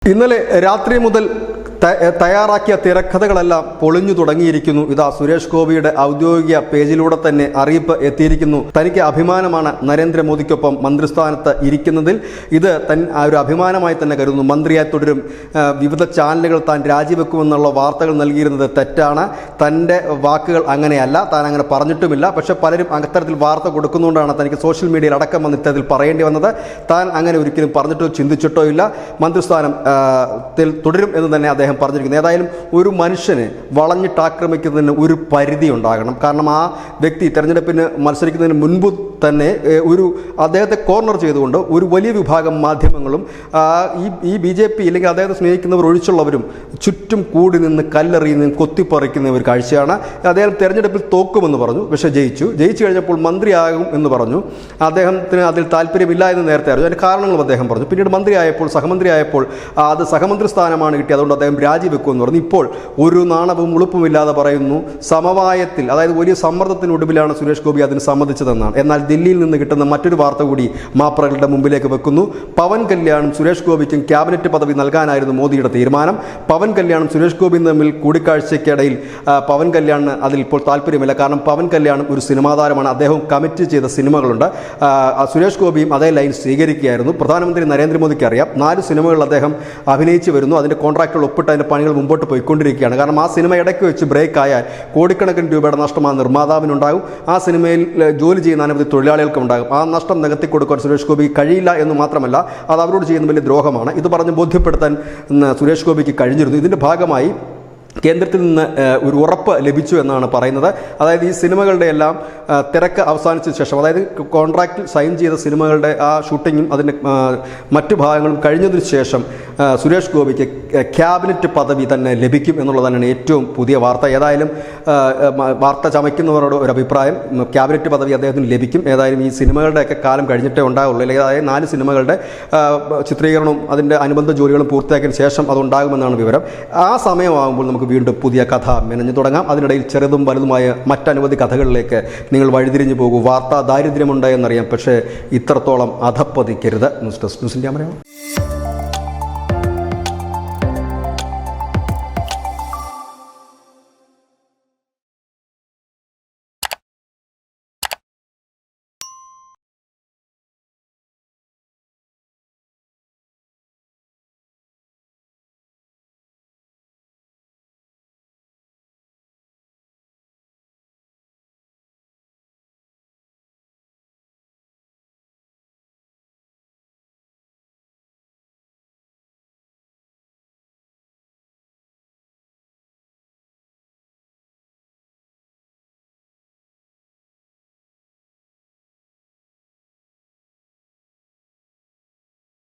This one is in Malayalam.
ഇന്നലെ രാത്രി മുതൽ തയ്യാറാക്കിയ തിരക്കഥകളെല്ലാം പൊളിഞ്ഞു തുടങ്ങിയിരിക്കുന്നു. ഇതാ സുരേഷ് ഗോപിയുടെ ഔദ്യോഗിക പേജിലൂടെ തന്നെ അറിയിപ്പ് എത്തിയിരിക്കുന്നു. തനിക്ക് അഭിമാനമാണ് നരേന്ദ്രമോദിക്കൊപ്പം മന്ത്രിസ്ഥാനത്ത് ഇരിക്കുന്നതിൽ. ഇത് ഒരു അഭിമാനമായി തന്നെ കരുതുന്നു. മന്ത്രിയായി തുടരും. വിവിധ ചാനലുകൾ താൻ രാജിവെക്കുമെന്നുള്ള വാർത്തകൾ നൽകിയിരുന്നത് തെറ്റാണ്. തൻ്റെ വാക്കുകൾ അങ്ങനെയല്ല, താൻ അങ്ങനെ പറഞ്ഞിട്ടുമില്ല. പക്ഷേ പലരും അത്തരത്തിൽ വാർത്ത കൊടുക്കുന്നതുകൊണ്ടാണ് തനിക്ക് സോഷ്യൽ മീഡിയയിൽ അടക്കം വന്ന് ഇത്തരത്തിൽ പറയേണ്ടി വന്നത്. താൻ അങ്ങനെ ഒരിക്കലും പറഞ്ഞിട്ടോ ചിന്തിച്ചിട്ടോ ഇല്ല. മന്ത്രിസ്ഥാനം തുടരും എന്ന് തന്നെ അദ്ദേഹം പറഞ്ഞിരിക്കുന്നത്. ഏതായാലും ഒരു മനുഷ്യനെ വളഞ്ഞിട്ടാക്രമിക്കുന്നതിന് ഒരു പരിധി ഉണ്ടാകണം. കാരണം ആ വ്യക്തി തെരഞ്ഞെടുപ്പിന് മത്സരിക്കുന്നതിന് മുൻപ് തന്നെ അദ്ദേഹത്തെ കോർണർ ചെയ്തുകൊണ്ട് ഒരു വലിയ വിഭാഗം മാധ്യമങ്ങളും ഈ BJP അല്ലെങ്കിൽ അദ്ദേഹത്തെ സ്നേഹിക്കുന്നവർ ഒഴിച്ചുള്ളവരും ചുറ്റും കൂടി നിന്ന് കല്ലെറിയുന്നതും കൊത്തിപ്പറിക്കുന്ന ഒരു കാഴ്ചയാണ്. അദ്ദേഹം തെരഞ്ഞെടുപ്പിൽ തോക്കുമെന്ന് പറഞ്ഞു, പക്ഷേ ജയിച്ചു കഴിഞ്ഞപ്പോൾ മന്ത്രിയാകും എന്ന് പറഞ്ഞു. അദ്ദേഹത്തിന് അതിൽ താല്പര്യമില്ല എന്ന് നേരത്തെ അറിഞ്ഞു. അതിൻ്റെ കാരണങ്ങളും അദ്ദേഹം പറഞ്ഞു. പിന്നീട് മന്ത്രിയായപ്പോൾ സഹമന്ത്രിയായപ്പോൾ അത് സഹമന്ത്രി സ്ഥാനമാണ് കിട്ടിയത്, അതുകൊണ്ട് അദ്ദേഹം രാജിവെക്കുമെന്ന് പറഞ്ഞു. ഇപ്പോൾ ഒരു നാണവും ഉളുപ്പുമില്ലാതെ പറയുന്നു സമവായത്തിൽ, അതായത് വലിയ സമ്മർദ്ദത്തിനൊടുവിലാണ് സുരേഷ് ഗോപി അതിന് സമ്മതിച്ചതെന്നാണ്. എന്നാൽ ദില്ലിയിൽ നിന്ന് കിട്ടുന്ന മറ്റൊരു വാർത്ത കൂടി മാപ്രകളുടെ മുമ്പിലേക്ക് വെക്കുന്നു. പവൻ കല്യാണും സുരേഷ് ഗോപിക്കും ക്യാബിനറ്റ് പദവി നൽകാനായിരുന്നു മോദിയുടെ തീരുമാനം. പവൻ കല്യാണും സുരേഷ് ഗോപിയും തമ്മിൽ കൂടിക്കാഴ്ചയ്ക്കിടയിൽ പവൻ കല്യാണിന് അതിൽ ഇപ്പോൾ താല്പര്യമില്ല. കാരണം പവൻ കല്യാണും ഒരു സിനിമാ താരമാണ്. അദ്ദേഹം കമ്മിറ്റ് ചെയ്ത സിനിമകളുണ്ട്. സുരേഷ് ഗോപിയും അതേ ലൈൻ സ്വീകരിക്കുകയായിരുന്നു. പ്രധാനമന്ത്രി നരേന്ദ്രമോദിക്ക് അറിയാം 4 സിനിമകളിൽ അദ്ദേഹം അഭിനയിച്ചു വരുന്നു. അതിൻ്റെ കോൺട്രാക്റ്റുകൾ ഒപ്പിട്ട് അതിൻ്റെ പണികൾ മുമ്പോട്ട് പോയിക്കൊണ്ടിരിക്കുകയാണ്. കാരണം ആ സിനിമ ഇടയ്ക്ക് വെച്ച് ബ്രേക്ക് ആയാൽ കോടിക്കണക്കിന് രൂപയുടെ നഷ്ടം ആ നിർമ്മാതാവിനുണ്ടാകും. ആ സിനിമയിൽ ജോലി ചെയ്യുന്ന അനവധി തൊഴിലാളികൾക്കും ഉണ്ടാകും. ആ നഷ്ടം നികത്തി കൊടുക്കാൻ സുരേഷ് ഗോപിക്ക് കഴിയില്ല എന്ന് മാത്രമല്ല, അത് അവരോട് ചെയ്യുന്ന വലിയ ദ്രോഹമാണ്. ഇത് പറഞ്ഞ് ബോധ്യപ്പെടുത്താൻ സുരേഷ് ഗോപിക്ക് കഴിഞ്ഞിരുന്നു. ഇതിൻ്റെ ഭാഗമായി കേന്ദ്രത്തിൽ നിന്ന് ഒരു ഉറപ്പ് ലഭിച്ചു എന്നാണ് പറയുന്നത്. അതായത് ഈ സിനിമകളുടെ എല്ലാം തിരക്ക് അവസാനിച്ചതിന് ശേഷം, അതായത് കോൺട്രാക്റ്റിൽ സൈൻ ചെയ്ത സിനിമകളുടെ ആ ഷൂട്ടിങ്ങും അതിൻ്റെ മറ്റു ഭാഗങ്ങളും കഴിഞ്ഞതിന് ശേഷം സുരേഷ് ഗോപിക്ക് ക്യാബിനറ്റ് പദവി തന്നെ ലഭിക്കും എന്നുള്ളത് തന്നെയാണ് ഏറ്റവും പുതിയ വാർത്ത. ഏതായാലും വാർത്ത ചമയ്ക്കുന്നവരോട് ഒരു അഭിപ്രായം, ക്യാബിനറ്റ് പദവി അദ്ദേഹത്തിന് ലഭിക്കും. ഏതായാലും ഈ സിനിമകളുടെയൊക്കെ കാലം കഴിഞ്ഞിട്ടേ ഉണ്ടാകുള്ളൂ. അല്ലെങ്കിൽ അതായത് 4 സിനിമകളുടെ ചിത്രീകരണവും അതിൻ്റെ അനുബന്ധ ജോലികളും പൂർത്തിയാക്കിയതിന് ശേഷം അതുണ്ടാകുമെന്നാണ് വിവരം. ആ സമയമാകുമ്പോൾ നമുക്ക് വീണ്ടും പുതിയ കഥ മെനഞ്ഞു തുടങ്ങാം. അതിനിടയിൽ ചെറുതും വലുതുമായ മറ്റനവധി കഥകളിലേക്ക് നിങ്ങൾ വഴിതിരിഞ്ഞു പോകൂ. വാർത്താ ദാരിദ്ര്യമുണ്ട് എന്നറിയാം, പക്ഷേ ഇത്രത്തോളം അധപ്പതിക്കരുത്. News desk news India Malayalam.